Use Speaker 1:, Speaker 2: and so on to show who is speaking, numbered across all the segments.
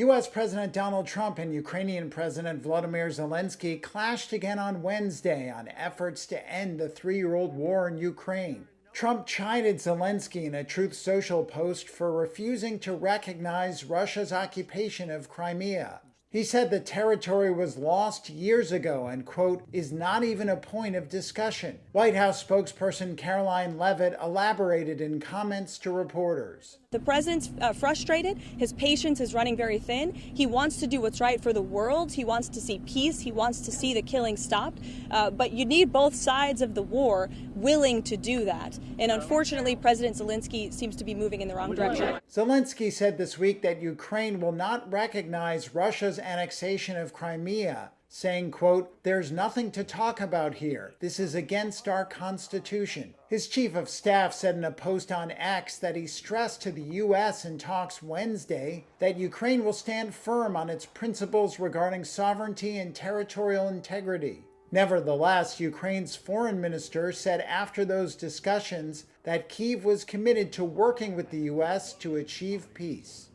Speaker 1: U.S. President Donald Trump and Ukrainian President Volodymyr Zelensky clashed again on Wednesday on efforts to end the three-year-old war in Ukraine. Trump chided Zelensky in a Truth Social post for refusing to recognize Russia's occupation of Crimea. He said the territory was lost years ago and, quote, is not even a point of discussion. White House spokesperson Caroline Leavitt elaborated in comments to reporters.
Speaker 2: The president's frustrated. His patience is running very thin. He wants to do what's right for the world. He wants to see peace. He wants to see the killing stopped. But you need both sides of the war willing to do that. And unfortunately, President Zelensky seems to be moving in the wrong direction.
Speaker 1: Zelensky said this week that Ukraine will not recognize Russia's annexation of Crimea, saying, quote, there's nothing to talk about here. This is against our Constitution. His chief of staff said in a post on X that he stressed to the U.S. in talks Wednesday that Ukraine will stand firm on its principles regarding sovereignty and territorial integrity. Nevertheless, Ukraine's foreign minister said after those discussions that Kyiv was committed to working with the U.S. to achieve peace.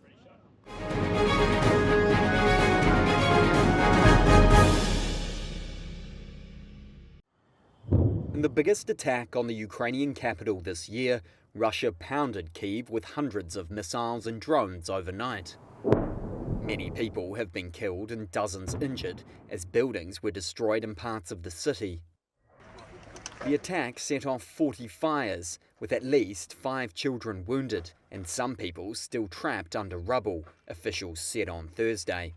Speaker 3: In the biggest attack on the Ukrainian capital this year, Russia pounded Kyiv with hundreds of missiles and drones overnight. Many people have been killed and dozens injured as buildings were destroyed in parts of the city. The attack set off 40 fires, with at least 5 children wounded and some people still trapped under rubble, officials said on Thursday.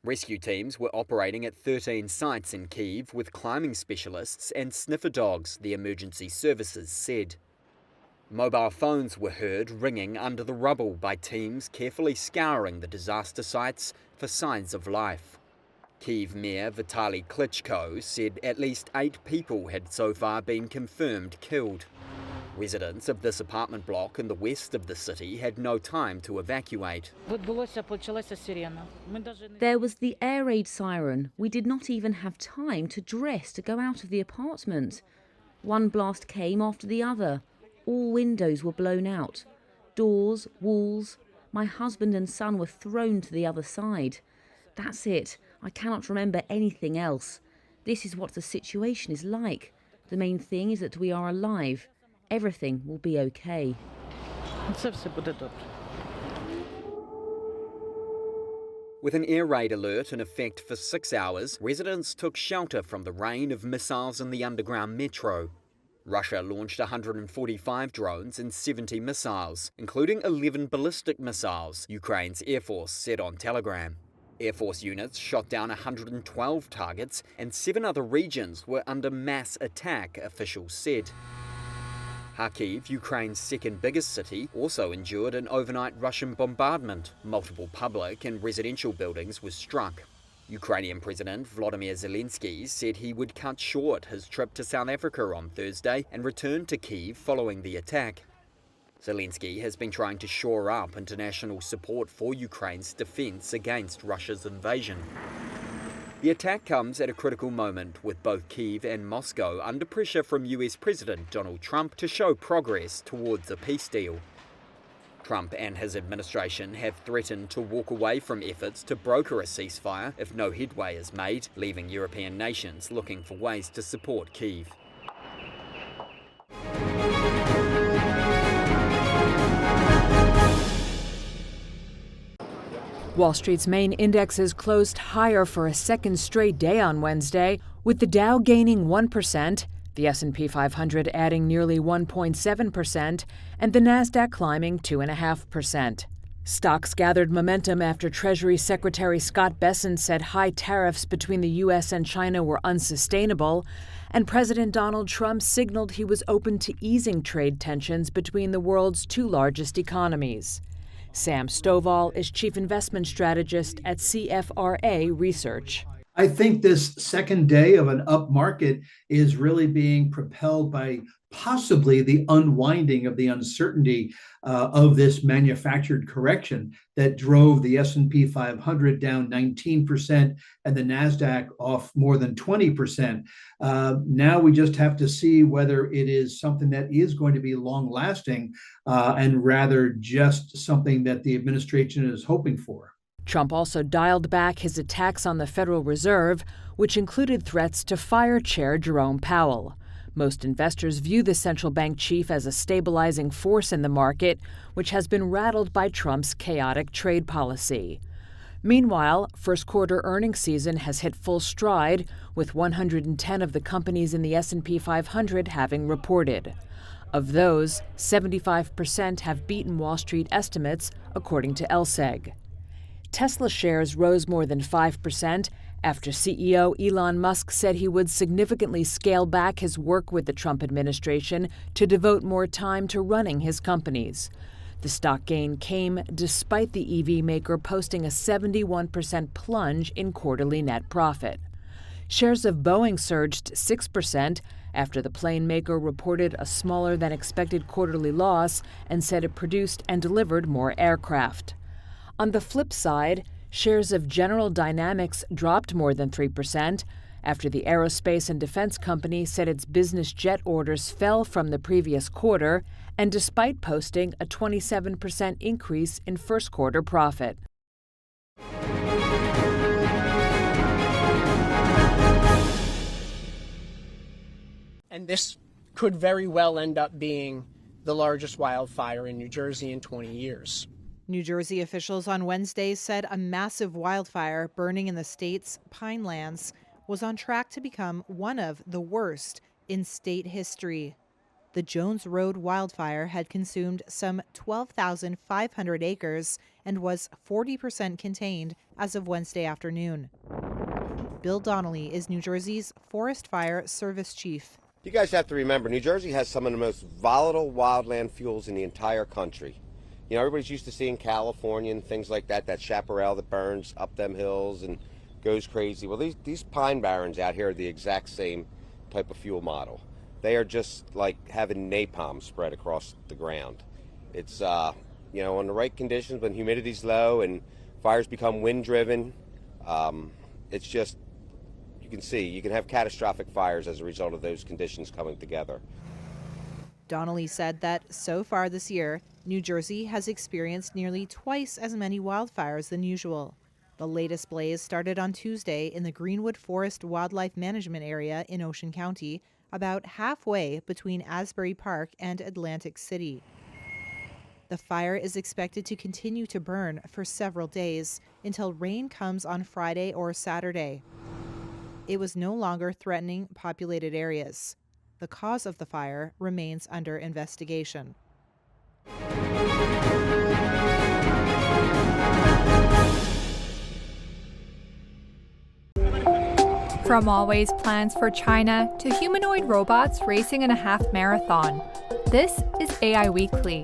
Speaker 3: Rescue teams were operating at 13 sites in Kyiv with climbing specialists and sniffer dogs, the emergency services said. Mobile phones were heard ringing under the rubble by teams carefully scouring the disaster sites for signs of life. Kyiv Mayor Vitaly Klitschko said at least 8 people had so far been confirmed killed. Residents of this apartment block in the west of the city had no time to evacuate.
Speaker 4: There was the air raid siren. We did not even have time to dress to go out of the apartment. One blast came after the other. All windows were blown out. Doors, walls. My husband and son were thrown to the other side. That's it. I cannot remember anything else. This is what the situation is like. The main thing is that we are alive. Everything will be okay.
Speaker 3: With an air raid alert in effect for 6 hours, residents took shelter from the rain of missiles in the underground metro. Russia launched 145 drones and 70 missiles, including 11 ballistic missiles, Ukraine's Air Force said on Telegram. Air Force units shot down 112 targets and 7 other regions were under mass attack, officials said. Kharkiv, Ukraine's second biggest city, also endured an overnight Russian bombardment. Multiple public and residential buildings were struck. Ukrainian President Volodymyr Zelensky said he would cut short his trip to South Africa on Thursday and return to Kyiv following the attack. Zelensky has been trying to shore up international support for Ukraine's defense against Russia's invasion. The attack comes at a critical moment, with both Kyiv and Moscow under pressure from US President Donald Trump to show progress towards a peace deal. Trump and his administration have threatened to walk away from efforts to broker a ceasefire if no headway is made, leaving European nations looking for ways to support Kyiv.
Speaker 5: Wall Street's main indexes closed higher for a second straight day on Wednesday, with the Dow gaining 1%, the S&P 500 adding nearly 1.7%, and the Nasdaq climbing 2.5%. Stocks gathered momentum after Treasury Secretary Scott Bessent said high tariffs between the U.S. and China were unsustainable, and President Donald Trump signaled he was open to easing trade tensions between the world's 2 largest economies. Sam Stovall is chief investment strategist at CFRA Research.
Speaker 6: I think this second day of an up market is really being propelled by possibly the unwinding of the uncertainty of this manufactured correction that drove the S&P 500 down 19% and the Nasdaq off more than 20%. Now we just have to see whether it is something that is going to be long lasting and rather just something that the administration is hoping for.
Speaker 5: Trump also dialed back his attacks on the Federal Reserve, which included threats to fire Chair Jerome Powell. Most investors view the central bank chief as a stabilizing force in the market, which has been rattled by Trump's chaotic trade policy. Meanwhile, first-quarter earnings season has hit full stride, with 110 of the companies in the S&P 500 having reported. Of those, 75% have beaten Wall Street estimates, according to LSEG. Tesla shares rose more than 5% after CEO Elon Musk said he would significantly scale back his work with the Trump administration to devote more time to running his companies. The stock gain came despite the EV maker posting a 71% plunge in quarterly net profit. Shares of Boeing surged 6% after the plane maker reported a smaller than expected quarterly loss and said it produced and delivered more aircraft. On the flip side, shares of General Dynamics dropped more than 3% after the aerospace and defense company said its business jet orders fell from the previous quarter, and despite posting a 27% increase in first-quarter profit.
Speaker 7: And this could very well end up being the largest wildfire in New Jersey in 20 years.
Speaker 8: New Jersey officials on Wednesday said a massive wildfire burning in the state's Pinelands was on track to become one of the worst in state history. The Jones Road wildfire had consumed some 12,500 acres and was 40% contained as of Wednesday afternoon. Bill Donnelly is New Jersey's Forest Fire Service Chief.
Speaker 9: You guys have to remember, New Jersey has some of the most volatile wildland fuels in the entire country. You know, everybody's used to seeing California and things like that, that chaparral that burns up them hills and goes crazy. Well, these pine barrens out here are the exact same type of fuel model. They are just like having napalm spread across the ground. It's, you know, on the right conditions, when humidity's low and fires become wind-driven, it's just, you can see, you can have catastrophic fires as a result of those conditions coming together.
Speaker 8: Donnelly said that so far this year, New Jersey has experienced nearly twice as many wildfires than usual. The latest blaze started on Tuesday in the Greenwood Forest Wildlife Management Area in Ocean County, about halfway between Asbury Park and Atlantic City. The fire is expected to continue to burn for several days until rain comes on Friday or Saturday. It was no longer threatening populated areas. The cause of the fire remains under investigation.
Speaker 10: From Huawei's plans for China to humanoid robots racing in a half marathon, this is AI Weekly.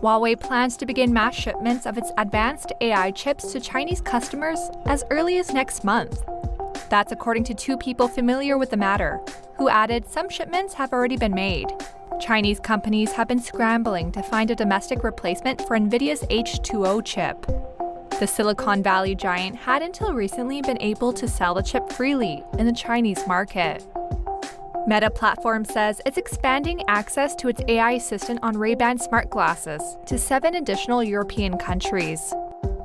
Speaker 10: Huawei plans to begin mass shipments of its advanced AI chips to Chinese customers as early as next month. That's according to two people familiar with the matter, who added some shipments have already been made. Chinese companies have been scrambling to find a domestic replacement for NVIDIA's H2O chip. The Silicon Valley giant had until recently been able to sell the chip freely in the Chinese market. Meta Platform says it's expanding access to its AI assistant on Ray-Ban smart glasses to 7 additional European countries.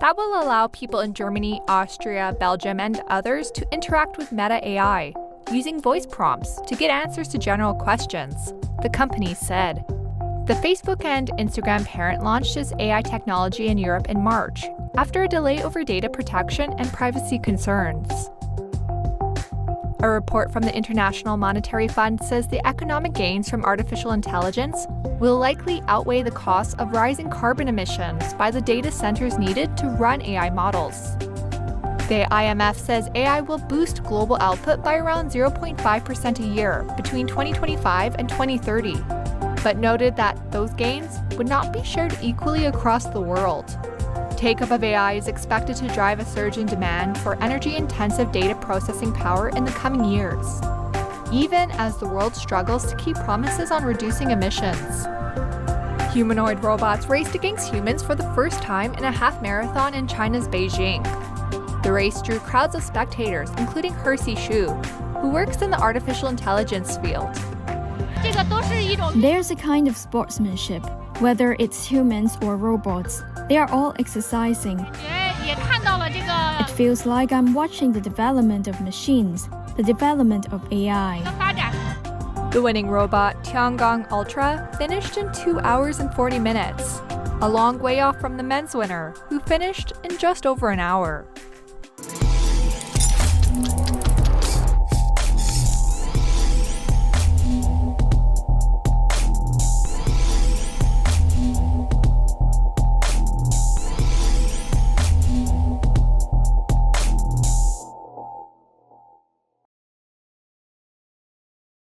Speaker 10: That will allow people in Germany, Austria, Belgium, and others to interact with Meta AI using voice prompts to get answers to general questions, the company said. The Facebook and Instagram parent launched its AI technology in Europe in March, after a delay over data protection and privacy concerns. A report from the International Monetary Fund says the economic gains from artificial intelligence will likely outweigh the costs of rising carbon emissions by the data centers needed to run AI models. The IMF says AI will boost global output by around 0.5% a year between 2025 and 2030, but noted that those gains would not be shared equally across the world. Take-up of AI is expected to drive a surge in demand for energy-intensive data processing power in the coming years, even as the world struggles to keep promises on reducing emissions. Humanoid robots raced against humans for the first time in a half marathon in China's Beijing. The race drew crowds of spectators, including Hersey Xu, who works in the artificial intelligence field.
Speaker 11: There's a kind of sportsmanship, whether it's humans or robots. They are all exercising. It feels like I'm watching the development of machines, the development of AI.
Speaker 10: The winning robot, Tiangong Ultra, finished in 2 hours and 40 minutes, a long way off from the men's winner, who finished in just over an hour.